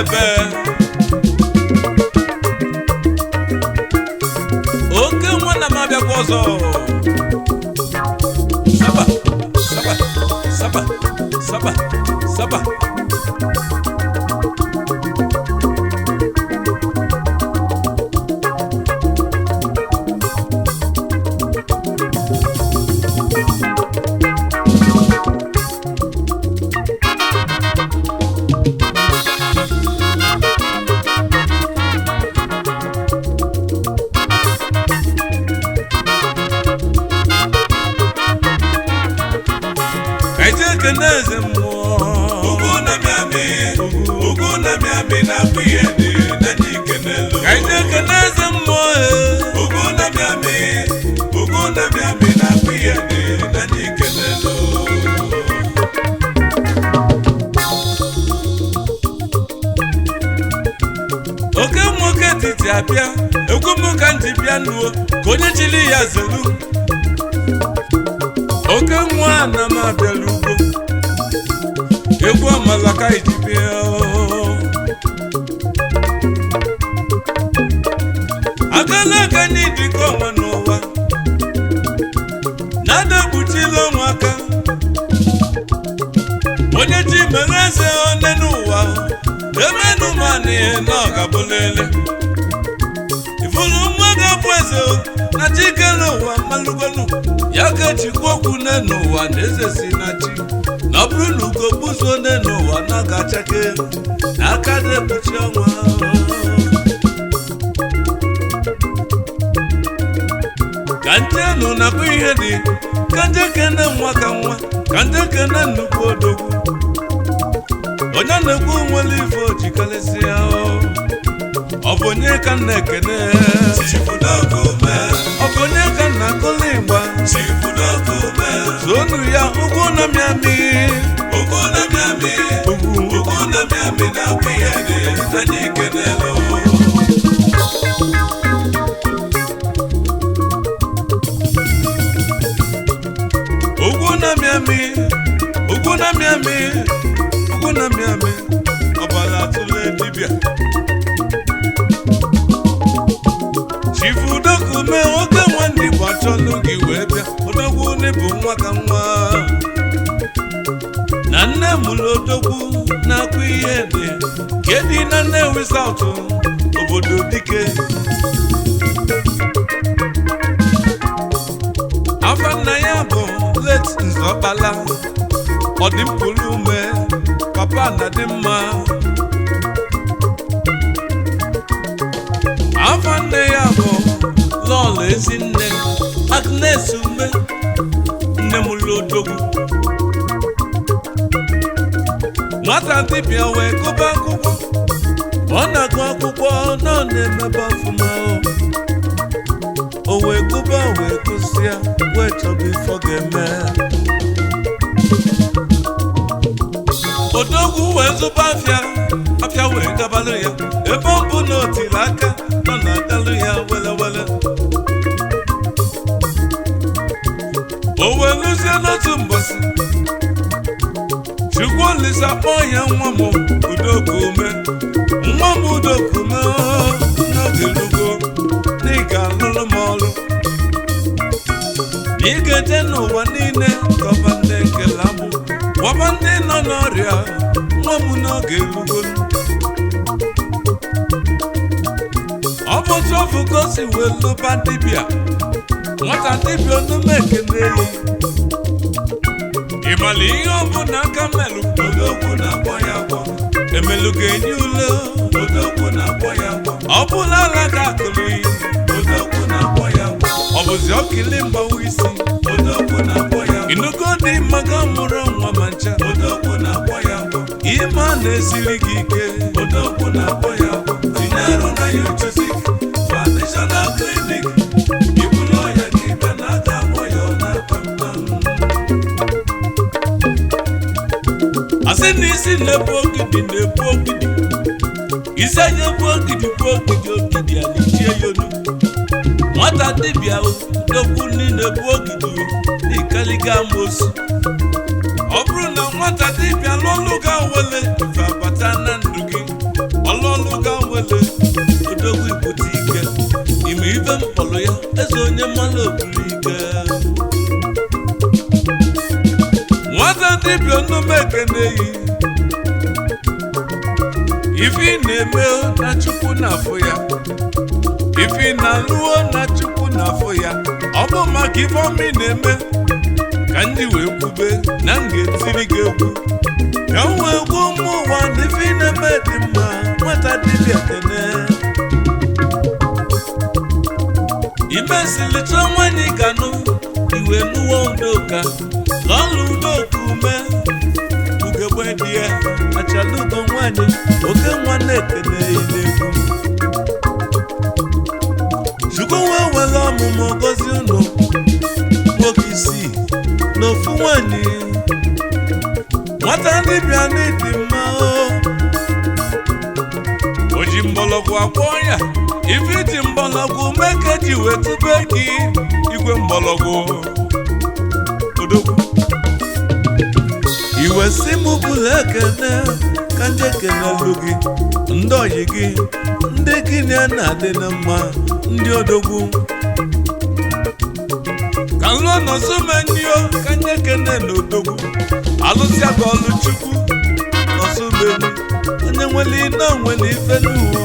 ebe oke nwa na m abịakwa ọzọ saba saba saba saba saba Keneze mmụọ Ugwuna-Amiami na kuyede na jikenelo kaide keneze mmụọ Ugwuna-Amiami na kuyede na jikenelo Okenwa Awka-Etiti abịa egwu m ka ntị bịa nuo ka onye chili ya zelu Okenwa na m abịala ugbo egwu amala ka iji bịa agala aka n'idikọ ọnwa n'ụwa na-adakpuchila ọnwa aka onye ji mere eze one n'ụwa emenu manị na ọ ga-abụlele ifuru nwa ga-abụ eze na chike n'ụwa malụgonu ya ka echikwa okwu n'ụwa na eze si na chi na ọ bụrụ na ugo gbuzuo n'ụwa na ga-achake na aka na-ekpuchi ọnwa ka ntenu nakwa ihe dị ka njekene nwa ka nwa ka njekene nnukwu odogwu onye na-ekwu nwere ife ojikarịsịa ọ bụ onye ka m na-ekene ọ bụ onye ka m na-akụli ịgba zonu ya Ugwuna-Amiami Ugwuna-Amiami na kuyede na jikenelo Ugwuna-Amiami ọbara atụle dibịa chifu dokume oke nwanne Igbo achọlụ gị wee bịa odogwu n'ịbụ nwa ka nwa na nne mụrụ odogwu na-akwa ihe dị nke dị na Nnewi South obodo dike afa nna ya bụ late Nzọkpala ọdịmpụrụ ume papa na dị mma afa nne ya bụ lọlọ Ezinne Agnes ume nne m lodogwu nwata dibịa wee gụba akwụkwọ ọ na-agụ akwụkwọ na ọ na-emebe ọfụma o wee gụba wee gụsịa wee chọba ifo ga-eme odogwu wee zụba afịa wee gabalụ ya ebe ọ bụ na o tiri aka nọ na-agalụ ya welewele o wee lụzie n'otu mbọsị Chukwu Olisa kpọọ ya nwa m Udokume nwa m Udokume n'oge lugo na ị ga-alụrụ m ọrụ na ị ga-eje n'ụwa niile kọba ndị ekele agbụ gwaba ndị nọ n'ọrịa nwa m n'oge lugo ọ bụ ofu ka o si wee lụba dibịa nwata dibịa onume ekene ịmala ihe ọ bụ na aka melụ odogwu na-akpọ ya agwọ emelu ga-enye ule odogwu na-akpọ ya agwọ ọ bụla ala ka akụrụ iyi odogwu na-akpọ ya agwọ ọ bụzi ọkili mgbawa isi odogwu na-akpọ ya agwọ inugo dị mmaga mụrụ nwa ma ncha odogwu na-akpọ ya agwọ ime a na-esiri gị ike odogwu na-akpọ ya agwọ tinye arụ na ya uchuzik traditional clinic ibulu ọya gị bịa na aka akpọ ya ọ na-akpa asị na isi na-ebu ogidi isi anya bụ ogidi a na-echie ya onu nwata dibịa odogwu niile bụ ogidi n'ikaliga amosu ọ bụrụ na nwata dibịa n'ọlụ ga wele ife abata na ndụ gị na-ekene yi ifi na-eme na Chukwu na-afụ ya ifi na-alụọ na Chukwu na-afụ ya ọ bụ maka ife ọma ị na-eme ka ndị wee kwube na m ga-etiri gị egwu ka m wee gwa ụmụ ụwa na ife na-eme dị mma nweta dibịa kene imesilicha nwanyị ganụ iwe nuwo udoka lọlụ udoka ume ugegbe dị ya achalugo nwanyị Okenwa na-ekene n'egwu Chukwu wee were ọmụmụ gozi unu nwoke isii n'ofu nwanyị nwata dibịa n'ịdị mma o ji mgbọrọgwụ agwọ ya ife ji mgbọrọgwụ meke ji wee tube gị igwe mgbọrọgwụ odogwu iwe si m bụla ekene ka ndị ekenelu gị ndị oyi gị ndị gị na-adị na mma ndị odogwu ka nlụọ nọsụmenio ka ndị ekene na odogwu alụsịa gị ọlụ Chukwu nọsụmeni onye nwere ine nwere ife n'ụwa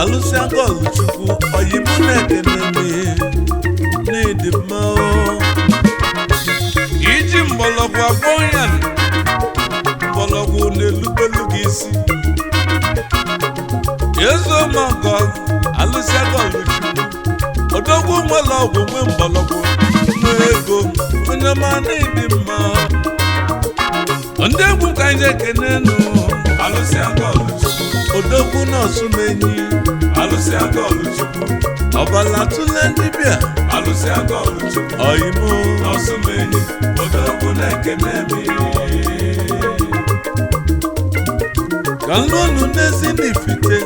alụsịa gị ọlụ Chukwu oyibo na-ekene n'ịdị mma iji mgbọrọgwụ agwọ ya mgbọrọgwụ na-elubelu gị isi ezomogo alụsịa gị ọlụ Chukwu odogwu nwere ọgwụ nwe mgbọrọgwụ nwe ego onye ọma n'ịdị mma ndị egwu ka anyị ekene nụ alụsịa gị ọlụ Chukwu odogwu nọsụmenyi alụsịa gị ọlụ Chukwu ọbala tụle dibịa alụsịa gị ọlụ Chukwu oyimo nọsụmenyi odogwu na-ekene mi ka nlụọnụ n'ezi n'Ifite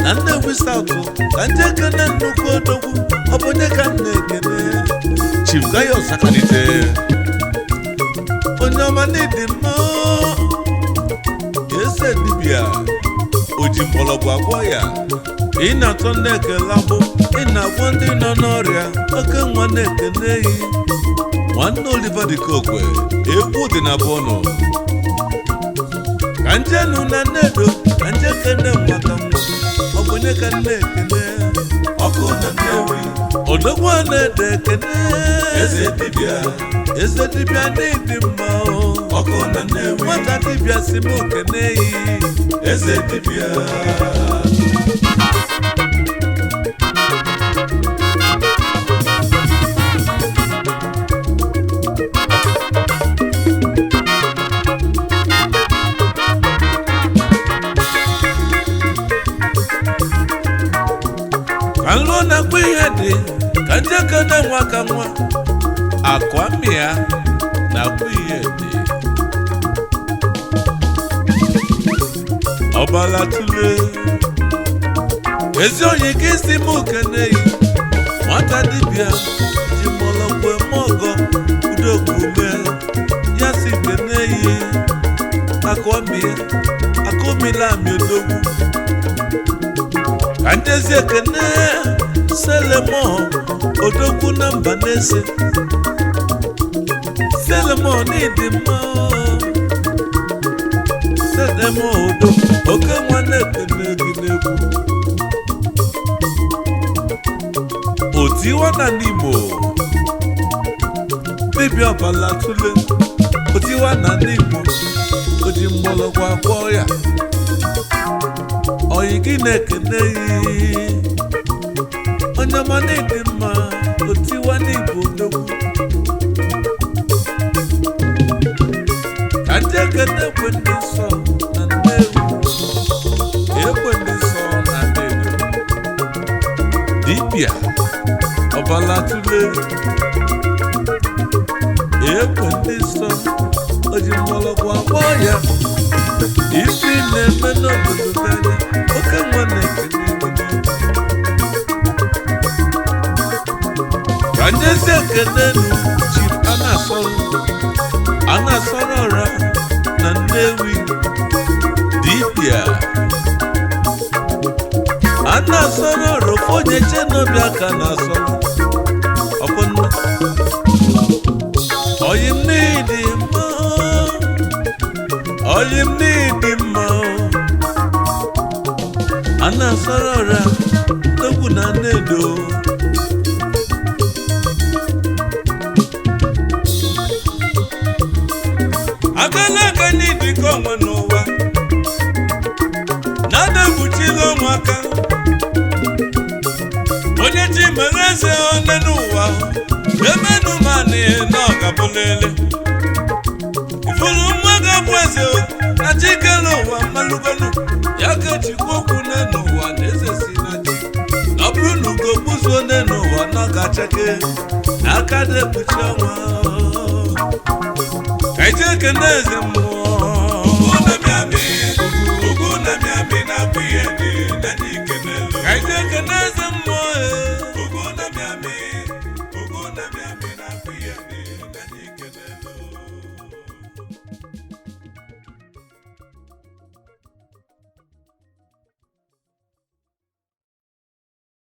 na Nnewi South ka ndị ekene nnukwu odogwu ọ bụ onye ka m na-ekene Chief Gayos Akalite onye ọma n'ịdị mma eze dibịa o ji mgbọrọgwụ agwọ ya ị na-atọ ndị ekele agbụ ị na-agwọ ndị nọ n'ọrịa Okenwa na-ekene yi nwanne Oliver Dikokwe egwu dị na bọnụ ka njenu na Nnedo ka nje kene nwata nwa ọ bụ onye ka na-ekene ọkụ na Nnewi odogwu na-ede ekene eze dibịa n'ịdị mma ọkụ na Nnewi nwata dibịa si m okene yi eze dibịa ka nlụọ na-akpụ ihe dị ka ndị ekene nwa ka nwa akwa mmịa na-akpụ ihe dị ọbala tụle ezi onye ka isi m okene yi nwata dibịa ji mgbọrọgwụ eme ọgọ udokwu ume ya si kene yi akwa mmịa akụmila amị odogwu ka ndezi ekene Selemon odogwu na mba na-ese Selemon n'ịdị mma Selemon odogwu Okenwa na-ekene gị n'egwu otiwa na n'Imo dibịa ọbala tụle otiwa na n'Imo o ji mgbọrọgwụ agwọ ya oyi gị na-ekene yi onye ọma n'ịdị mma otiwa n'Igbo odogwu ka ndị ekene ekwe ndị nsọ na Nnewi ekwe ndị nsọ na Nnewi dibịa ọbala tụle ekwe ndị nsọ o ji mgbọrọgwụ agwọ ya ife na-eme n'obodo ganya Okenwa na-ekene ka njezi ekene Chief Anasọrọ ọra na Nnewi dibịa Anasọrọ ọra onye chenobịa ka na-asọrọ ọkụnna oyi n'ịdị mma oyi m n'ịdị mma a na-asọrọ ọra egwu na nnedo agala aka n'ịdị ka onwe n'ụwa na-adagbuchila ụmụaka onye ji mere eze one n'ụwa emenu manị na ọgabụlele ifuru nwa ga-abụ eze na chikere ụwa malụgonu ya ka ejikwa okwu n'ụwa na eze si na chi ọ bụrụ na ugo gbuzuo n'ụwa na ọ ga-achake aka na-ekpuchi ọnwa ka ije ekene eze mmụọ